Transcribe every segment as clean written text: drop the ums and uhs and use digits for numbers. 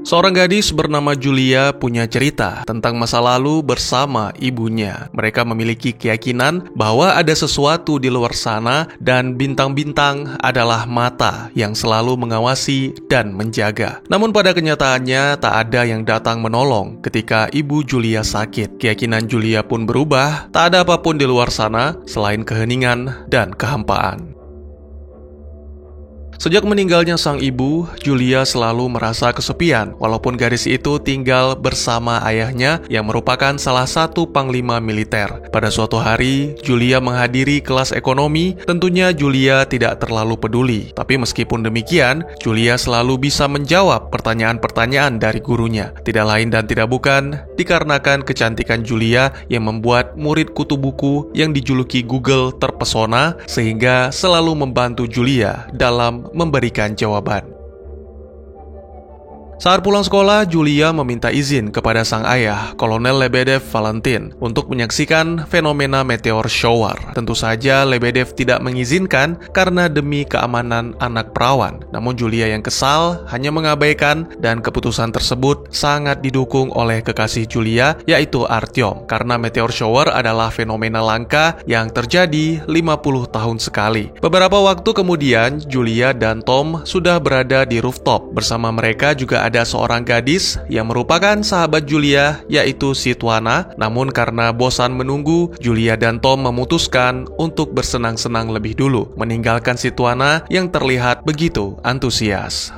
Seorang gadis bernama Julia punya cerita tentang masa lalu bersama ibunya. Mereka memiliki keyakinan bahwa ada sesuatu di luar sana dan bintang-bintang adalah mata yang selalu mengawasi dan menjaga. Namun pada kenyataannya tak ada yang datang menolong ketika ibu Julia sakit. Keyakinan Julia pun berubah, tak ada apapun di luar sana selain keheningan dan kehampaan. Sejak meninggalnya sang ibu, Julia selalu merasa kesepian, walaupun gadis itu tinggal bersama ayahnya yang merupakan salah satu panglima militer. Pada suatu hari, Julia menghadiri kelas ekonomi. Tentunya Julia tidak terlalu peduli, tapi meskipun demikian, Julia selalu bisa menjawab pertanyaan-pertanyaan dari gurunya. Tidak lain dan tidak bukan, dikarenakan kecantikan Julia yang membuat murid kutu buku yang dijuluki Google terpesona, sehingga selalu membantu Julia dalam memberikan jawaban. Saat pulang sekolah, Julia meminta izin kepada sang ayah, Kolonel Lebedev Valentin, untuk menyaksikan fenomena meteor shower. Tentu saja Lebedev tidak mengizinkan karena demi keamanan anak perawan. Namun Julia yang kesal hanya mengabaikan, dan keputusan tersebut sangat didukung oleh kekasih Julia, yaitu Artyom, karena meteor shower adalah fenomena langka yang terjadi 50 tahun sekali. Beberapa waktu kemudian, Julia dan Tom sudah berada di rooftop. Bersama mereka juga ada seorang gadis yang merupakan sahabat Julia, yaitu Sitwana. Namun karena bosan menunggu, Julia dan Tom memutuskan untuk bersenang-senang lebih dulu, meninggalkan Sitwana yang terlihat begitu antusias.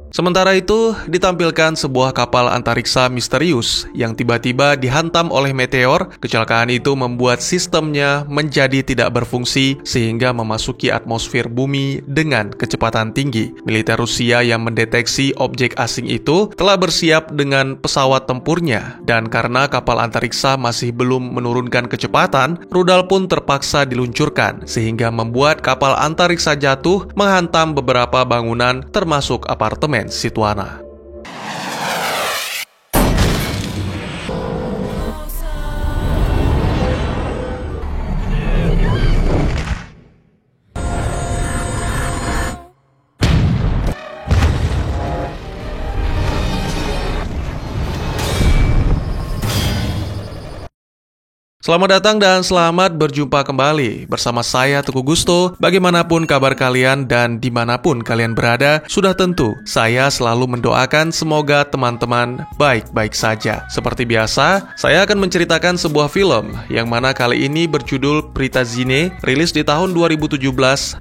Sementara itu, ditampilkan sebuah kapal antariksa misterius yang tiba-tiba dihantam oleh meteor. Kecelakaan itu membuat sistemnya menjadi tidak berfungsi sehingga memasuki atmosfer bumi dengan kecepatan tinggi. Militer Rusia yang mendeteksi objek asing itu telah bersiap dengan pesawat tempurnya, dan karena kapal antariksa masih belum menurunkan kecepatan, rudal pun terpaksa diluncurkan sehingga membuat kapal antariksa jatuh menghantam beberapa bangunan termasuk apartemen Sitwana. Selamat datang dan selamat berjumpa kembali bersama saya Teguh Gusto. Bagaimanapun kabar kalian dan dimanapun kalian berada, sudah tentu saya selalu mendoakan semoga teman-teman baik-baik saja. Seperti biasa, saya akan menceritakan sebuah film yang mana kali ini berjudul Prytazyne, rilis di tahun 2017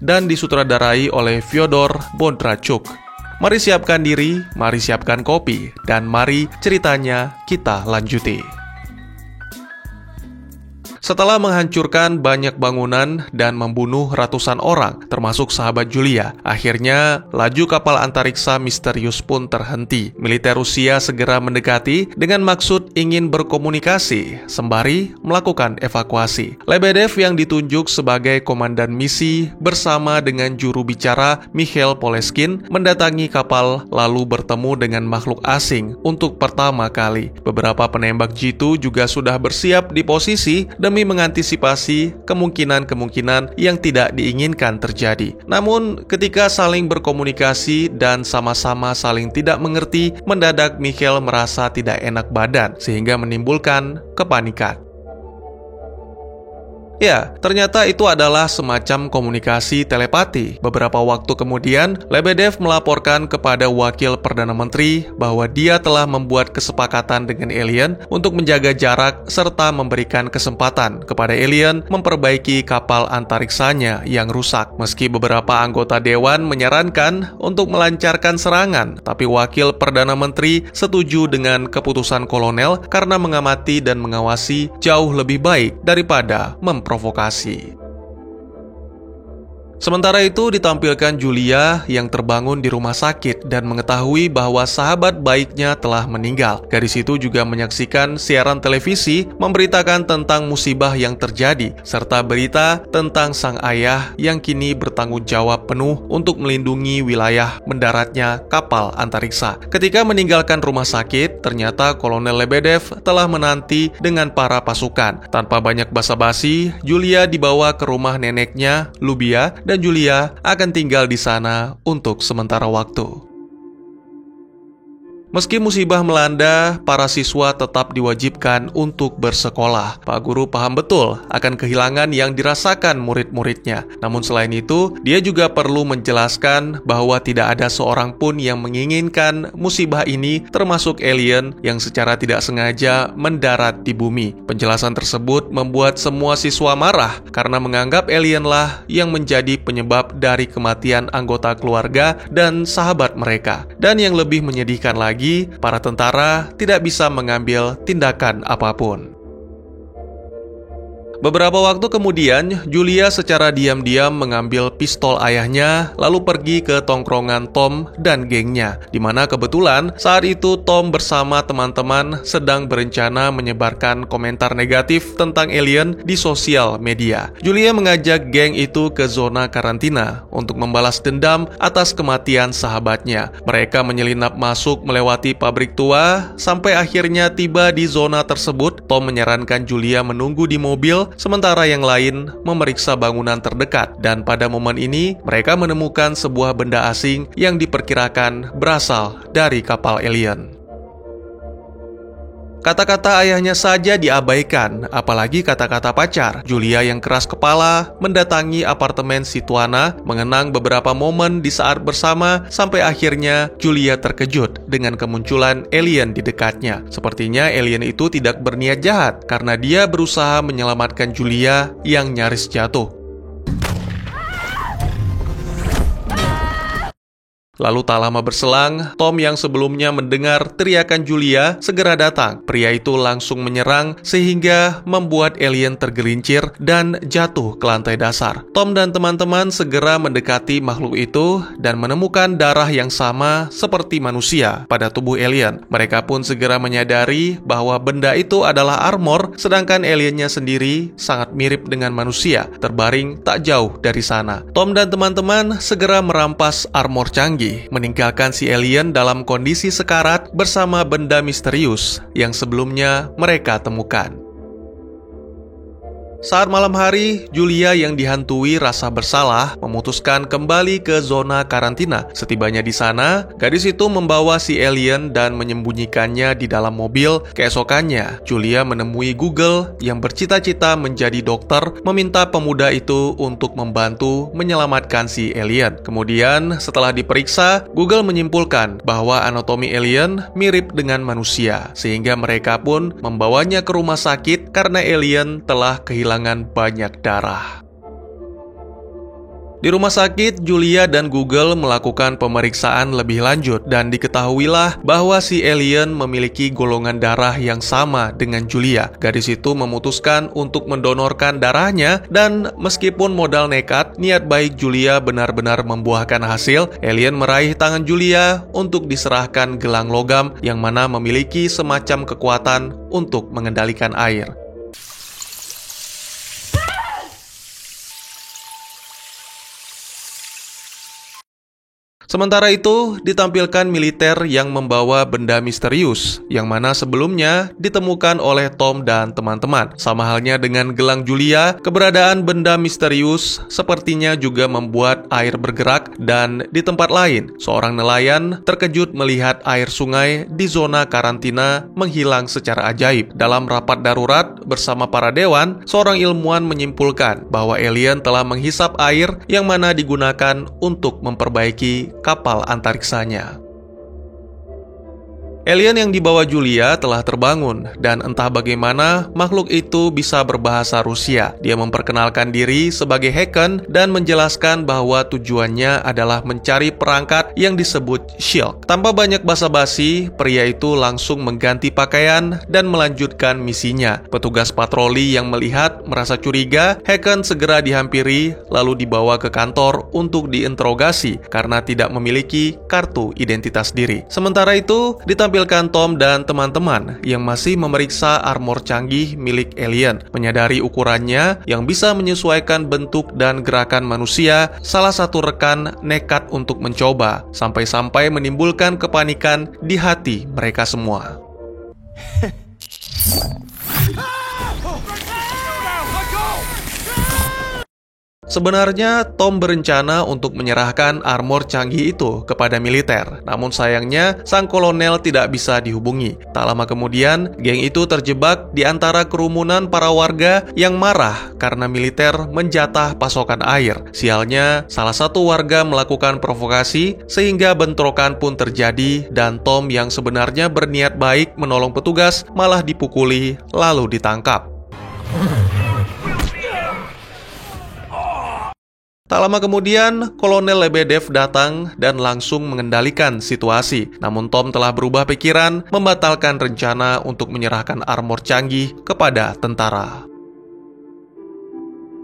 dan disutradarai oleh Fyodor Bondarchuk. Mari siapkan diri, mari siapkan kopi, dan mari ceritanya kita lanjuti. Setelah menghancurkan banyak bangunan dan membunuh ratusan orang, termasuk sahabat Julia, akhirnya laju kapal antariksa misterius pun terhenti. Militer Rusia segera mendekati dengan maksud ingin berkomunikasi, sembari melakukan evakuasi. Lebedev yang ditunjuk sebagai komandan misi bersama dengan juru bicara Mikhail Poleskin mendatangi kapal lalu bertemu dengan makhluk asing untuk pertama kali. Beberapa penembak jitu juga sudah bersiap di posisi demi mengantisipasi kemungkinan-kemungkinan yang tidak diinginkan terjadi. Namun, ketika saling berkomunikasi dan sama-sama saling tidak mengerti, mendadak Mikhail merasa tidak enak badan, sehingga menimbulkan kepanikan. Ya, ternyata itu adalah semacam komunikasi telepati. Beberapa waktu kemudian, Lebedev melaporkan kepada wakil Perdana Menteri bahwa dia telah membuat kesepakatan dengan alien untuk menjaga jarak serta memberikan kesempatan kepada alien memperbaiki kapal antariksanya yang rusak. Meski beberapa anggota dewan menyarankan untuk melancarkan serangan, tapi wakil Perdana Menteri setuju dengan keputusan kolonel karena mengamati dan mengawasi jauh lebih baik daripada memprovokasi. Sementara itu ditampilkan Julia yang terbangun di rumah sakit dan mengetahui bahwa sahabat baiknya telah meninggal. Gadis itu juga menyaksikan siaran televisi memberitakan tentang musibah yang terjadi, serta berita tentang sang ayah yang kini bertanggung jawab penuh untuk melindungi wilayah mendaratnya kapal antariksa. Ketika meninggalkan rumah sakit, ternyata Kolonel Lebedev telah menanti dengan para pasukan. Tanpa banyak basa-basi, Julia dibawa ke rumah neneknya, Lubia, dan Julia akan tinggal di sana untuk sementara waktu. Meski musibah melanda, para siswa tetap diwajibkan untuk bersekolah. Pak Guru paham betul akan kehilangan yang dirasakan murid-muridnya. Namun selain itu, dia juga perlu menjelaskan bahwa tidak ada seorang pun yang menginginkan musibah ini, termasuk alien yang secara tidak sengaja mendarat di bumi. Penjelasan tersebut membuat semua siswa marah karena menganggap alienlah yang menjadi penyebab dari kematian anggota keluarga dan sahabat mereka. Dan yang lebih menyedihkan lagi, para tentara tidak bisa mengambil tindakan apapun. Beberapa waktu kemudian, Julia secara diam-diam mengambil pistol ayahnya lalu pergi ke tongkrongan Tom dan gengnya, di mana kebetulan saat itu Tom bersama teman-teman sedang berencana menyebarkan komentar negatif tentang alien di sosial media. Julia mengajak geng itu ke zona karantina untuk membalas dendam atas kematian sahabatnya. Mereka menyelinap masuk melewati pabrik tua sampai akhirnya tiba di zona tersebut. Tom menyarankan Julia menunggu di mobil sementara yang lain memeriksa bangunan terdekat, dan pada momen ini mereka menemukan sebuah benda asing yang diperkirakan berasal dari kapal alien. Kata-kata ayahnya saja diabaikan, apalagi kata-kata pacar. Julia yang keras kepala mendatangi apartemen si Tuana, mengenang beberapa momen di saat bersama, sampai akhirnya Julia terkejut dengan kemunculan alien di dekatnya. Sepertinya alien itu tidak berniat jahat karena dia berusaha menyelamatkan Julia yang nyaris jatuh. Lalu tak lama berselang, Tom yang sebelumnya mendengar teriakan Julia segera datang. Pria itu langsung menyerang sehingga membuat alien tergelincir dan jatuh ke lantai dasar. Tom dan teman-teman segera mendekati makhluk itu dan menemukan darah yang sama seperti manusia pada tubuh alien. Mereka pun segera menyadari bahwa benda itu adalah armor, sedangkan aliennya sendiri sangat mirip dengan manusia, terbaring tak jauh dari sana. Tom dan teman-teman segera merampas armor canggih, meninggalkan si alien dalam kondisi sekarat bersama benda misterius yang sebelumnya mereka temukan. Saat malam hari, Julia yang dihantui rasa bersalah memutuskan kembali ke zona karantina. Setibanya di sana, gadis itu membawa si alien dan menyembunyikannya di dalam mobil. Keesokannya, Julia menemui Google yang bercita-cita menjadi dokter, meminta pemuda itu untuk membantu menyelamatkan si alien. Kemudian, setelah diperiksa, Google menyimpulkan bahwa anatomi alien mirip dengan manusia, sehingga mereka pun membawanya ke rumah sakit karena alien telah kehilangan banyak darah. Di rumah sakit, Julia dan Google melakukan pemeriksaan lebih lanjut dan diketahuilah bahwa si alien memiliki golongan darah yang sama dengan Julia. Gadis itu memutuskan untuk mendonorkan darahnya dan meskipun modal nekat, niat baik Julia benar-benar membuahkan hasil. Alien meraih tangan Julia untuk diserahkan gelang logam yang mana memiliki semacam kekuatan untuk mengendalikan air. Sementara itu, ditampilkan militer yang membawa benda misterius, yang mana sebelumnya ditemukan oleh Tom dan teman-teman. Sama halnya dengan gelang Julia, keberadaan benda misterius sepertinya juga membuat air bergerak, dan di tempat lain, seorang nelayan terkejut melihat air sungai di zona karantina menghilang secara ajaib. Dalam rapat darurat bersama para dewan, seorang ilmuwan menyimpulkan bahwa alien telah menghisap air yang mana digunakan untuk memperbaiki kapal antariksanya. Alien yang dibawa Julia telah terbangun, dan entah bagaimana makhluk itu bisa berbahasa Rusia. Dia memperkenalkan diri sebagai Haken dan menjelaskan bahwa tujuannya adalah mencari perangkat yang disebut Shilk. Tanpa banyak basa-basi, pria itu langsung mengganti pakaian dan melanjutkan misinya. Petugas patroli yang melihat merasa curiga, Haken segera dihampiri lalu dibawa ke kantor untuk diinterogasi karena tidak memiliki kartu identitas diri. Sementara itu, ditampilkan Tom dan teman-teman yang masih memeriksa armor canggih milik alien. Menyadari ukurannya yang bisa menyesuaikan bentuk dan gerakan manusia, salah satu rekan nekat untuk mencoba, sampai-sampai menimbulkan kepanikan di hati mereka semua. Sebenarnya, Tom berencana untuk menyerahkan armor canggih itu kepada militer. Namun sayangnya, sang kolonel tidak bisa dihubungi. Tak lama kemudian, geng itu terjebak di antara kerumunan para warga yang marah karena militer menjatah pasokan air. Sialnya, salah satu warga melakukan provokasi sehingga bentrokan pun terjadi dan Tom yang sebenarnya berniat baik menolong petugas malah dipukuli lalu ditangkap. Tak lama kemudian, Kolonel Lebedev datang dan langsung mengendalikan situasi. Namun Tom telah berubah pikiran, membatalkan rencana untuk menyerahkan armor canggih kepada tentara.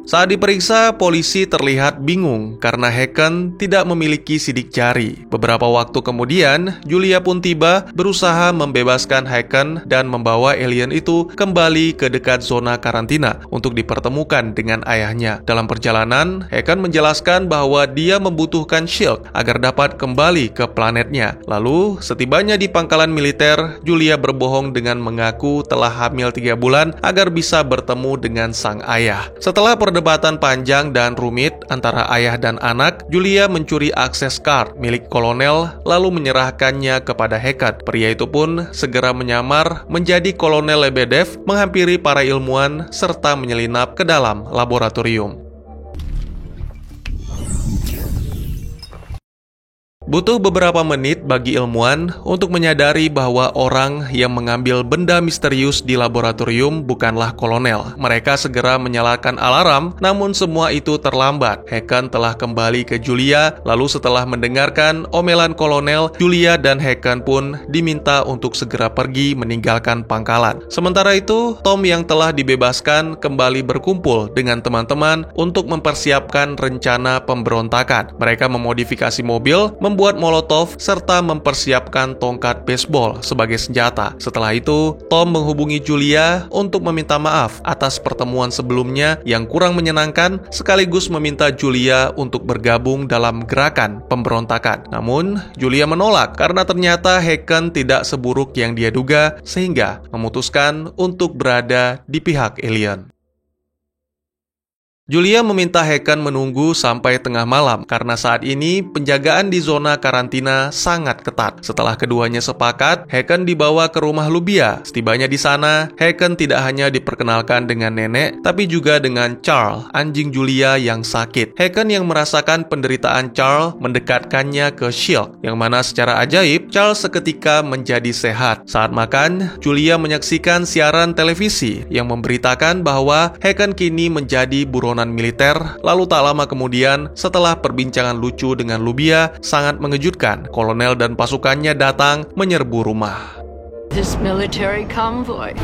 Saat diperiksa, polisi terlihat bingung karena Hacken tidak memiliki sidik jari. Beberapa waktu kemudian, Julia pun tiba berusaha membebaskan Hacken dan membawa alien itu kembali ke dekat zona karantina untuk dipertemukan dengan ayahnya. Dalam perjalanan, Hacken menjelaskan bahwa dia membutuhkan shield agar dapat kembali ke planetnya. Lalu, setibanya di pangkalan militer, Julia berbohong dengan mengaku telah hamil 3 bulan agar bisa bertemu dengan sang ayah. Setelah perdebatan panjang dan rumit antara ayah dan anak, Julia mencuri akses card milik kolonel lalu menyerahkannya kepada Hacken. Pria itu pun segera menyamar menjadi Kolonel Lebedev, menghampiri para ilmuwan serta menyelinap ke dalam laboratorium. Butuh beberapa menit bagi ilmuwan untuk menyadari bahwa orang yang mengambil benda misterius di laboratorium bukanlah kolonel. Mereka segera menyalakan alarm, namun semua itu terlambat. Hacken telah kembali ke Julia, lalu setelah mendengarkan omelan kolonel, Julia dan Hacken pun diminta untuk segera pergi meninggalkan pangkalan. Sementara itu, Tom yang telah dibebaskan kembali berkumpul dengan teman-teman untuk mempersiapkan rencana pemberontakan. Mereka memodifikasi mobil, membuat molotov, serta mempersiapkan tongkat baseball sebagai senjata. Setelah itu, Tom menghubungi Julia untuk meminta maaf atas pertemuan sebelumnya yang kurang menyenangkan, sekaligus meminta Julia untuk bergabung dalam gerakan pemberontakan. Namun, Julia menolak karena ternyata Hacken tidak seburuk yang dia duga, sehingga memutuskan untuk berada di pihak alien. Julia meminta Hacken menunggu sampai tengah malam karena saat ini penjagaan di zona karantina sangat ketat. Setelah keduanya sepakat, Hacken dibawa ke rumah Lubia. Setibanya di sana, Hacken tidak hanya diperkenalkan dengan nenek, tapi juga dengan Charles, anjing Julia yang sakit. Hacken yang merasakan penderitaan Charles mendekatkannya ke Shield, yang mana secara ajaib, Charles seketika menjadi sehat. Saat makan, Julia menyaksikan siaran televisi yang memberitakan bahwa Hacken kini menjadi buronan militer. Lalu tak lama kemudian, setelah perbincangan lucu dengan Lubia sangat mengejutkan, kolonel dan pasukannya datang menyerbu rumah. This military convoy.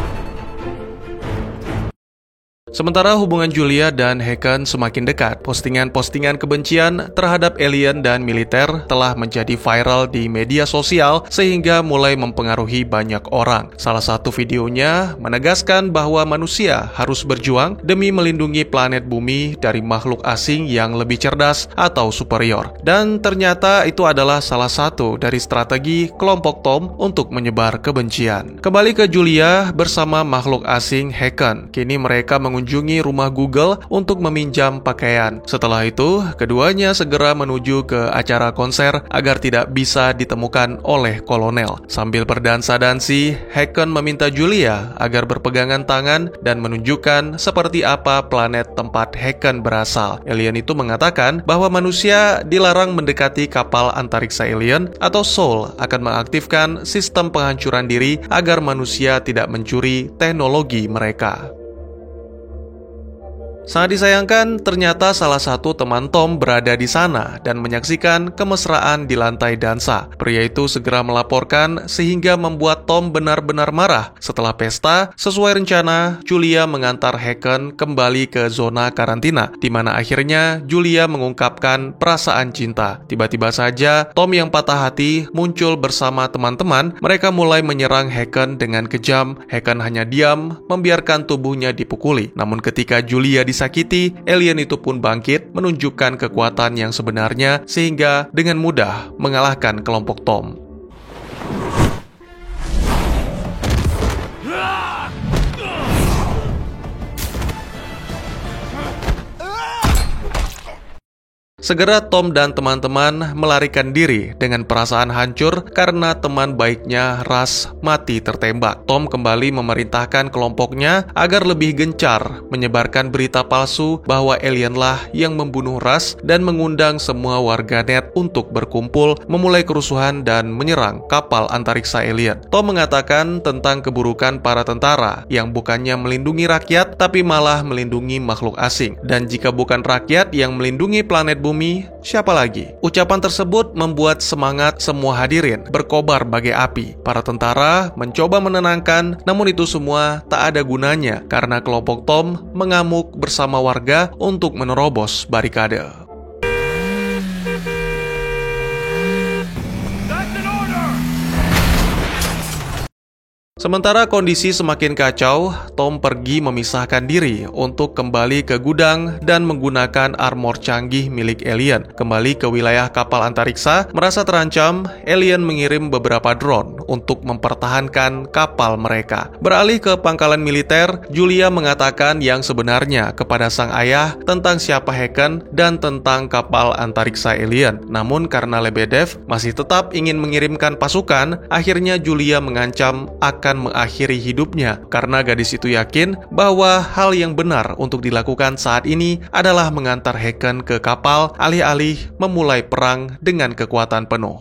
Sementara hubungan Julia dan Hacken semakin dekat, postingan-postingan kebencian terhadap alien dan militer telah menjadi viral di media sosial sehingga mulai mempengaruhi banyak orang. Salah satu videonya menegaskan bahwa manusia harus berjuang demi melindungi planet bumi dari makhluk asing yang lebih cerdas atau superior. Dan ternyata itu adalah salah satu dari strategi kelompok Tom untuk menyebar kebencian. Kembali ke Julia bersama makhluk asing Hacken. Kini mereka mengunjungi rumah Google untuk meminjam pakaian. Setelah itu, keduanya segera menuju ke acara konser agar tidak bisa ditemukan oleh kolonel. Sambil berdansa-dansi, Hacken meminta Julia agar berpegangan tangan dan menunjukkan seperti apa planet tempat Hacken berasal. Alien itu mengatakan bahwa manusia dilarang mendekati kapal antariksa alien atau Soul akan mengaktifkan sistem penghancuran diri agar manusia tidak mencuri teknologi mereka. Sangat disayangkan, ternyata salah satu teman Tom berada di sana dan menyaksikan kemesraan di lantai dansa. Pria itu segera melaporkan sehingga membuat Tom benar-benar marah. Setelah pesta, sesuai rencana, Julia mengantar Hacken kembali ke zona karantina, di mana akhirnya Julia mengungkapkan perasaan cinta. Tiba-tiba saja, Tom yang patah hati muncul bersama teman-teman. Mereka mulai menyerang Hacken dengan kejam. Hacken hanya diam, membiarkan tubuhnya dipukuli. Namun ketika Julia disakiti, alien itu pun bangkit, menunjukkan kekuatan yang sebenarnya sehingga dengan mudah mengalahkan kelompok Tom. Segera Tom dan teman-teman melarikan diri dengan perasaan hancur karena teman baiknya Russ mati tertembak. Tom kembali memerintahkan kelompoknya agar lebih gencar menyebarkan berita palsu bahwa alienlah yang membunuh Russ dan mengundang semua warganet untuk berkumpul, memulai kerusuhan dan menyerang kapal antariksa alien. Tom mengatakan tentang keburukan para tentara yang bukannya melindungi rakyat tapi malah melindungi makhluk asing. Dan jika bukan rakyat yang melindungi planet bumi, siapa lagi? Ucapan tersebut membuat semangat semua hadirin berkobar bagai api. Para tentara mencoba menenangkan, namun itu semua tak ada gunanya karena kelompok Tom mengamuk bersama warga untuk menerobos barikade. Sementara kondisi semakin kacau, Tom pergi memisahkan diri untuk kembali ke gudang dan menggunakan armor canggih milik alien. Kembali ke wilayah kapal antariksa, merasa terancam, alien mengirim beberapa drone untuk mempertahankan kapal mereka. Beralih ke pangkalan militer, Julia mengatakan yang sebenarnya kepada sang ayah tentang siapa Haken dan tentang kapal antariksa alien. Namun karena Lebedev masih tetap ingin mengirimkan pasukan, akhirnya Julia mengancam akan mengakhiri hidupnya karena gadis itu yakin bahwa hal yang benar untuk dilakukan saat ini adalah mengantar Haken ke kapal alih-alih memulai perang dengan kekuatan penuh.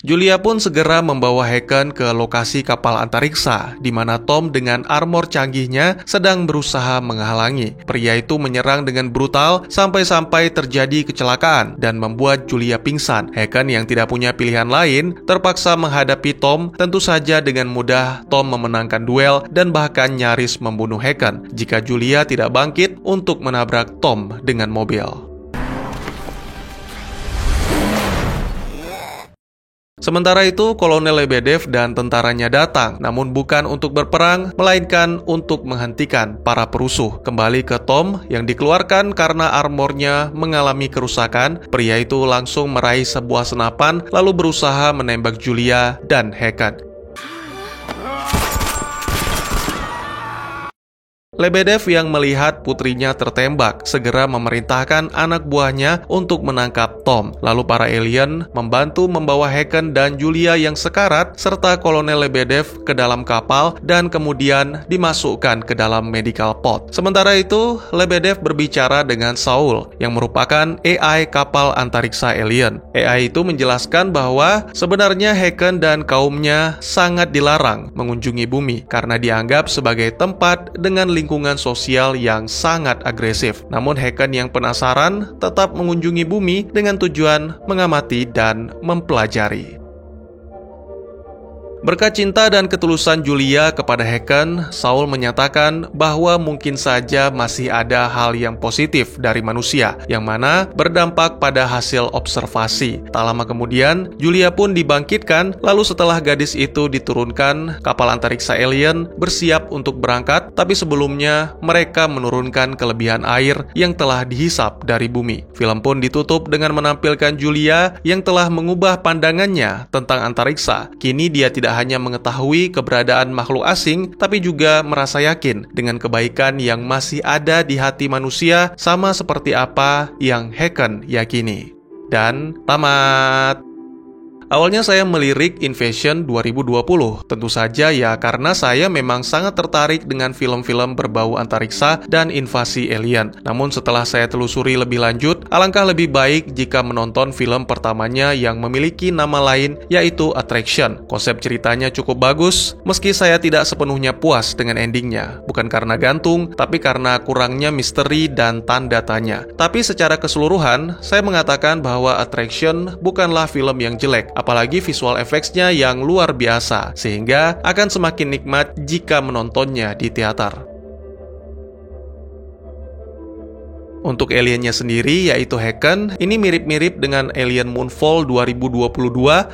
Julia pun segera membawa Haken ke lokasi kapal antariksa, di mana Tom dengan armor canggihnya sedang berusaha menghalangi. Pria itu menyerang dengan brutal sampai-sampai terjadi kecelakaan dan membuat Julia pingsan. Haken yang tidak punya pilihan lain terpaksa menghadapi Tom. Tentu saja dengan mudah Tom memenangkan duel dan bahkan nyaris membunuh Haken jika Julia tidak bangkit untuk menabrak Tom dengan mobil. Sementara itu, Kolonel Lebedev dan tentaranya datang, namun bukan untuk berperang, melainkan untuk menghentikan para perusuh. Kembali ke Tom yang dikeluarkan karena armornya mengalami kerusakan, pria itu langsung meraih sebuah senapan lalu berusaha menembak Julia dan Haken. Lebedev yang melihat putrinya tertembak segera memerintahkan anak buahnya untuk menangkap Tom. Lalu para alien membantu membawa Haken dan Julia yang sekarat serta Kolonel Lebedev ke dalam kapal dan kemudian dimasukkan ke dalam medical pod. Sementara itu, Lebedev berbicara dengan Saul yang merupakan AI kapal antariksa alien. AI itu menjelaskan bahwa sebenarnya Haken dan kaumnya sangat dilarang mengunjungi bumi karena dianggap sebagai tempat dengan lingkungan sosial yang sangat agresif. Namun Haken yang penasaran tetap mengunjungi bumi dengan tujuan mengamati dan mempelajari. Berkat cinta dan ketulusan Julia kepada Haken, Saul menyatakan bahwa mungkin saja masih ada hal yang positif dari manusia, yang mana berdampak pada hasil observasi. Tak lama kemudian, Julia pun dibangkitkan, lalu setelah gadis itu diturunkan, kapal antariksa alien bersiap untuk berangkat, tapi sebelumnya mereka menurunkan kelebihan air yang telah dihisap dari bumi. Film pun ditutup dengan menampilkan Julia yang telah mengubah pandangannya tentang antariksa. Kini dia tidak hanya mengetahui keberadaan makhluk asing, tapi juga merasa yakin dengan kebaikan yang masih ada di hati manusia, sama seperti apa yang Haken yakini. Dan tamat. Awalnya saya melirik Invasion 2020, tentu saja ya karena saya memang sangat tertarik dengan film-film berbau antariksa dan invasi alien. Namun setelah saya telusuri lebih lanjut, alangkah lebih baik jika menonton film pertamanya yang memiliki nama lain, yaitu Attraction. Konsep ceritanya cukup bagus, meski saya tidak sepenuhnya puas dengan endingnya. Bukan karena gantung, tapi karena kurangnya misteri dan tanda tanya. Tapi secara keseluruhan, saya mengatakan bahwa Attraction bukanlah film yang jelek, apalagi visual effects-nya yang luar biasa, sehingga akan semakin nikmat jika menontonnya di teater. Untuk aliennya sendiri, yaitu Haken, ini mirip-mirip dengan Alien Moonfall 2022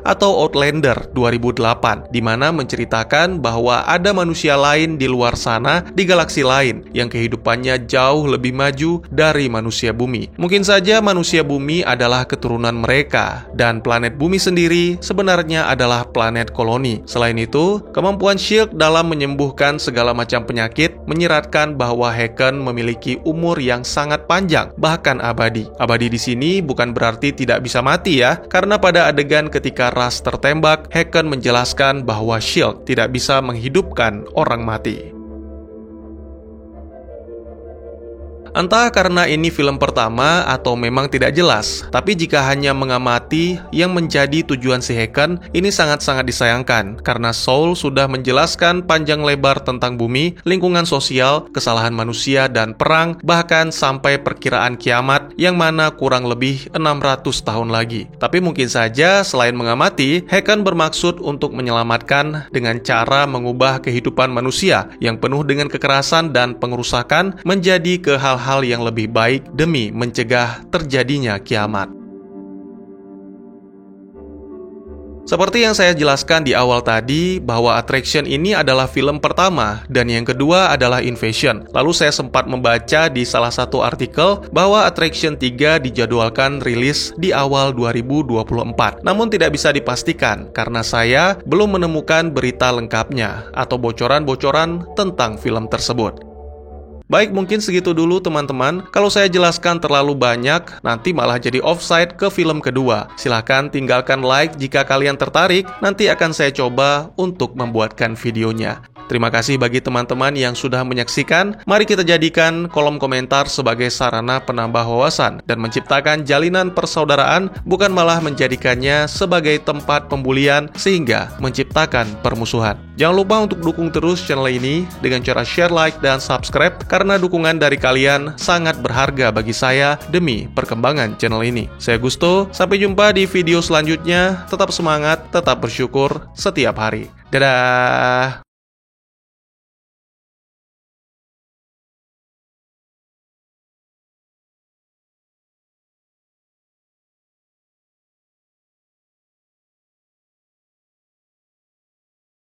atau Outlander 2008, di mana menceritakan bahwa ada manusia lain di luar sana, di galaksi lain, yang kehidupannya jauh lebih maju dari manusia bumi. Mungkin saja manusia bumi adalah keturunan mereka, dan planet bumi sendiri sebenarnya adalah planet koloni. Selain itu, kemampuan S.H.I.E.L.D. dalam menyembuhkan segala macam penyakit menyiratkan bahwa Haken memiliki umur yang sangat panjang panjang, bahkan abadi. Abadi di sini bukan berarti tidak bisa mati ya, karena pada adegan ketika Rush tertembak, Hacken menjelaskan bahwa S.H.I.E.L.D. tidak bisa menghidupkan orang mati. Entah karena ini film pertama atau memang tidak jelas, tapi jika hanya mengamati yang menjadi tujuan si Hacken, ini sangat-sangat disayangkan karena Soul sudah menjelaskan panjang lebar tentang bumi, lingkungan sosial, kesalahan manusia, dan perang, bahkan sampai perkiraan kiamat yang mana kurang lebih 600 tahun lagi. Tapi mungkin saja selain mengamati, Hacken bermaksud untuk menyelamatkan dengan cara mengubah kehidupan manusia yang penuh dengan kekerasan dan pengerusakan menjadi ke hal yang lebih baik demi mencegah terjadinya kiamat. Seperti yang saya jelaskan di awal tadi, bahwa Attraction ini adalah film pertama dan yang kedua adalah Invasion. Lalu saya sempat membaca di salah satu artikel bahwa Attraction 3 dijadwalkan rilis di awal 2024. Namun tidak bisa dipastikan karena saya belum menemukan berita lengkapnya atau bocoran-bocoran tentang film tersebut. Baik, mungkin segitu dulu teman-teman. Kalau saya jelaskan terlalu banyak, nanti malah jadi offside ke film kedua. Silahkan tinggalkan like jika kalian tertarik, nanti akan saya coba untuk membuatkan videonya. Terima kasih bagi teman-teman yang sudah menyaksikan. Mari kita jadikan kolom komentar sebagai sarana penambah wawasan dan menciptakan jalinan persaudaraan, bukan malah menjadikannya sebagai tempat pembulian sehingga menciptakan permusuhan. Jangan lupa untuk dukung terus channel ini dengan cara share, like, dan subscribe, karena dukungan dari kalian sangat berharga bagi saya demi perkembangan channel ini. Saya Gusto, sampai jumpa di video selanjutnya. Tetap semangat, tetap bersyukur setiap hari. Dadah!